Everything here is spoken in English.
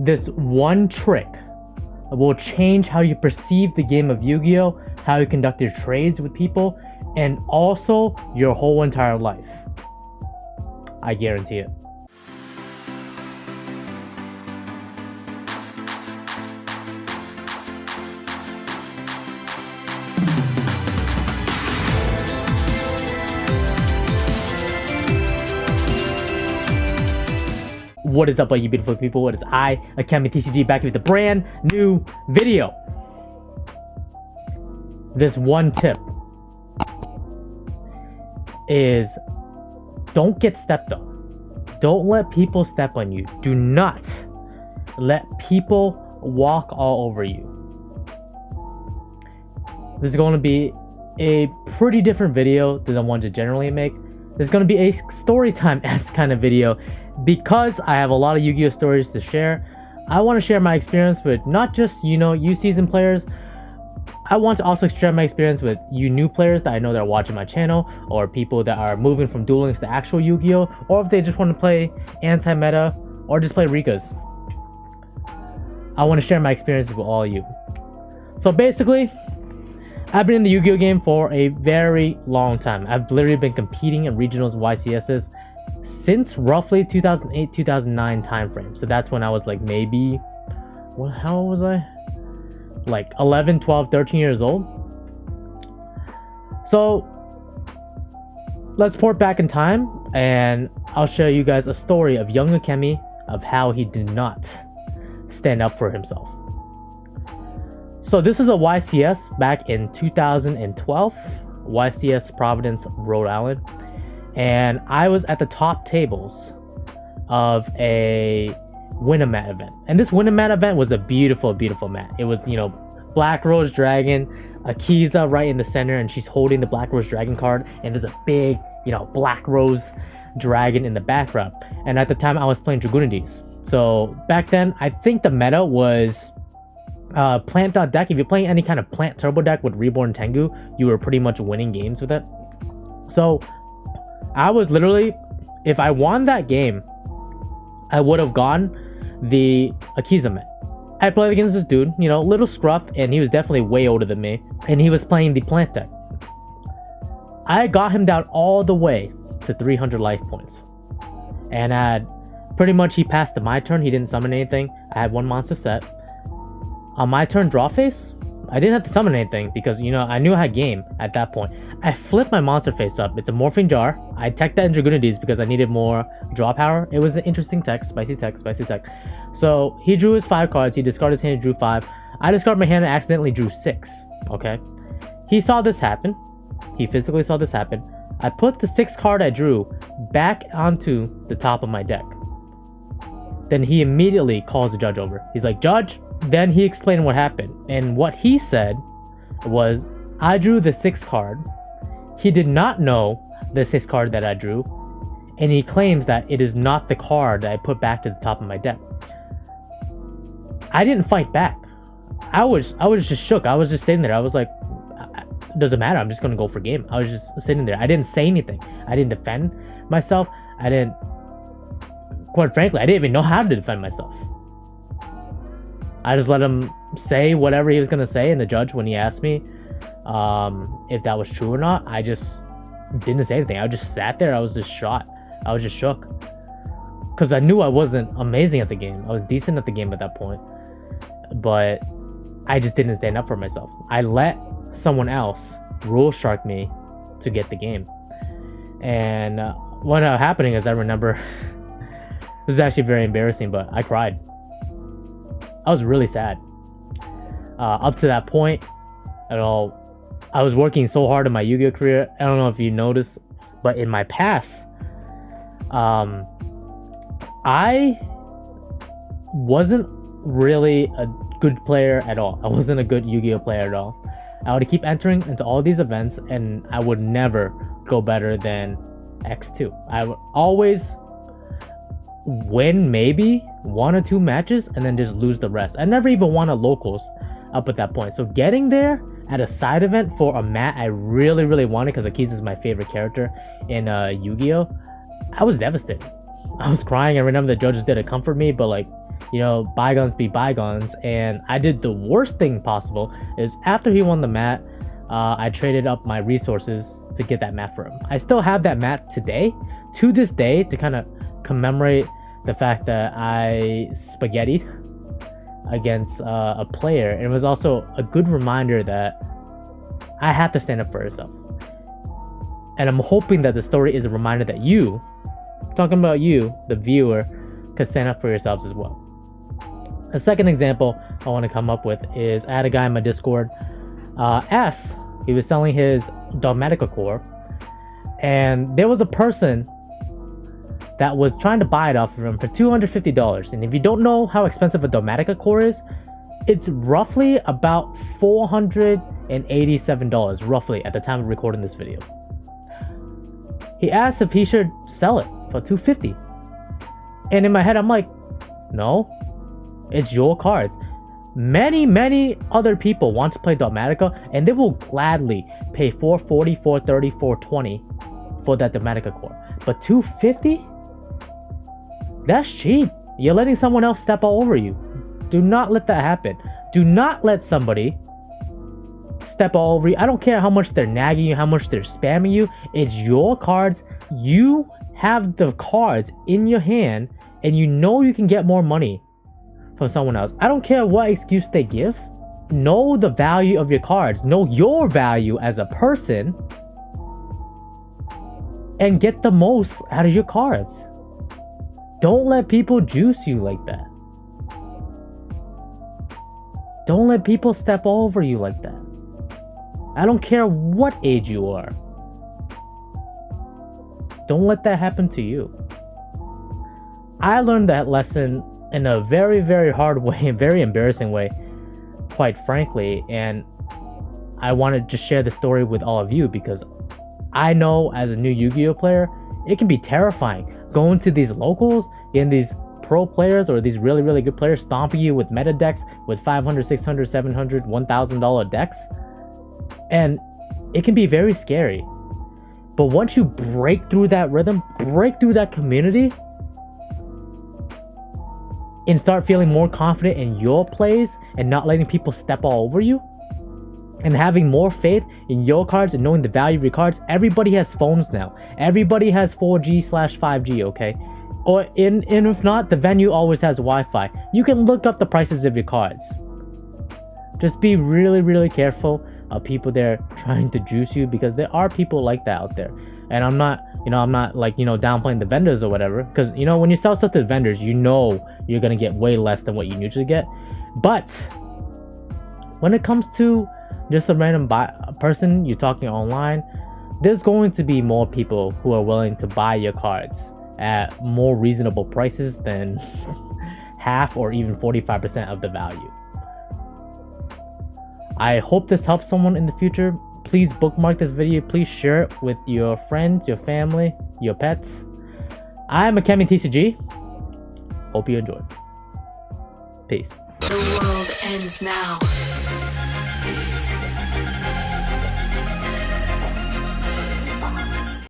This one trick will change how you perceive the game of Yu-Gi-Oh, how you conduct your trades with people, and also your whole entire life. I guarantee it. What is up, all you beautiful people? It is I, AkemiTCG, back with a brand new video. This one tip is don't get stepped on. Don't let people step on you. Do not let people walk all over you. This is going to be a pretty different video than the ones I generally make. This is going to be a story time-esque kind of video because I have a lot of Yu-Gi-Oh stories to share. I want to share my experience with not just, you seasoned players. I want to also share my experience with you new players that I know that are watching my channel, or people that are moving from Duel Links to actual Yu-Gi-Oh, or if they just want to play anti-meta or just play Rikas. I want to share my experiences with all of you. So basically, I've been in the Yu-Gi-Oh game for a very long time. I've literally been competing in regionals and YCSs since roughly 2008-2009 time frame. So that's when I was like maybe, how old was I? Like 11, 12, 13 years old. So let's port back in time and I'll show you guys a story of young Akemi, of how he did not stand up for himself. So this is a YCS back in 2012, YCS Providence, Rhode Island. And I was at the top tables of a Win-A-Mat event. And this Win-A-Mat event was a beautiful, beautiful mat. It was, Black Rose Dragon, Akiza right in the center, and she's holding the Black Rose Dragon card. And there's a big, Black Rose Dragon in the background. And at the time, I was playing Dragunides. So back then, I think the meta was plant deck. If you're playing any kind of plant turbo deck with Reborn Tengu, you were pretty much winning games with it. So I was literally, if I won that game, I would have gone the Akiza mat. I played against this dude, little scruff, and he was definitely way older than me, and he was playing the plant deck. I got him down all the way to 300 life points, and pretty much he passed to my turn. He didn't summon anything. I had one monster set. On my turn, draw face, I didn't have to summon anything because, I knew I had game at that point. I flipped my monster face up. It's a Morphing Jar. I teched that in Dragunides because I needed more draw power. It was an interesting tech, spicy tech. So he drew his 5 cards. He discarded his hand and drew 5. I discarded my hand and accidentally drew 6. Okay. He saw this happen. He physically saw this happen. I put the 6th card I drew back onto the top of my deck. Then he immediately calls the judge over. He's like, "Judge." Then he explained what happened. And what he said was, I drew the 6th card. He did not know the 6th card that I drew. And he claims that it is not the card that I put back to the top of my deck. I didn't fight back. I was just shook. I was just sitting there. I was like, doesn't matter. I'm just going to go for game. I was just sitting there. I didn't say anything. I didn't defend myself. Quite frankly, I didn't even know how to defend myself. I just let him say whatever he was going to say, and the judge, when he asked me if that was true or not, I just didn't say anything. I just sat there. I was just shot. I was just shook. Because I knew I wasn't amazing at the game. I was decent at the game at that point. But I just didn't stand up for myself. I let someone else rule shark me to get the game. And what ended up happening is, I remember, it was actually very embarrassing, but I cried. I was really sad. Up to that point, I was working so hard in my Yu-Gi-Oh career. I don't know if you noticed, but in my past, I wasn't really a good player at all. I wasn't a good Yu-Gi-Oh player at all. I would keep entering into all these events, and I would never go better than X2. I would always win maybe 1 or 2 matches and then just lose the rest. I never even won a locals up at that point. So getting there at a side event for a mat I really, really wanted, because Akiza is my favorite character in Yu-Gi-Oh, I was devastated. I was crying. I remember the judges did to comfort me, but like, bygones be bygones. And I did the worst thing possible. Is after he won the mat, I traded up my resources to get that mat for him. I still have that mat today, to this day, to kind of commemorate the fact that I spaghettied against a player. And it was also a good reminder that I have to stand up for yourself. And I'm hoping that the story is a reminder that you, talking about you, the viewer, can stand up for yourselves as well. A second example I want to come up with is I had a guy in my Discord, he was selling his Dogmatica core, and there was a person that was trying to buy it off of him for $250. And if you don't know how expensive a Dogmatica core is, it's roughly about $487, roughly, at the time of recording this video. He asked if he should sell it for $250. And in my head, I'm like, no, it's your cards. Many other people want to play Dogmatica, and they will gladly pay $440, $430, $420 for that Dogmatica core. But $250? That's cheap. You're letting someone else step all over you. Do not let that happen. Do not let somebody step all over you. I don't care how much they're nagging you, how much they're spamming you. It's your cards. You have the cards in your hand, and you know you can get more money from someone else. I don't care what excuse they give. Know the value of your cards. Know your value as a person, and get the most out of your cards. Don't let people juice you like that. Don't let people step all over you like that. I don't care what age you are. Don't let that happen to you. I learned that lesson in a very, very hard way, very embarrassing way, quite frankly, and I want to just share the story with all of you because I know as a new Yu-Gi-Oh player, it can be terrifying going to these locals and these pro players or these really, really good players stomping you with meta decks with $500, $600, $700, $1,000 decks, and it can be very scary. But once you break through that rhythm, break through that community, and start feeling more confident in your plays and not letting people step all over you, and having more faith in your cards and knowing the value of your cards. Everybody has phones now. Everybody has 4G/5G, okay? Or and if not, the venue always has Wi-Fi. You can look up the prices of your cards. Just be really, really careful of people there trying to juice you, because there are people like that out there. And I'm not like, downplaying the vendors or whatever, because when you sell stuff to the vendors, you're gonna get way less than what you usually get. But when it comes to just a random person you're talking online, there's going to be more people who are willing to buy your cards at more reasonable prices than half or even 45% of the value. I hope this helps someone in the future. Please bookmark this video. Please share it with your friends, your family, your pets. I'm AkemiTCG. Hope you enjoyed. Peace. The world ends now.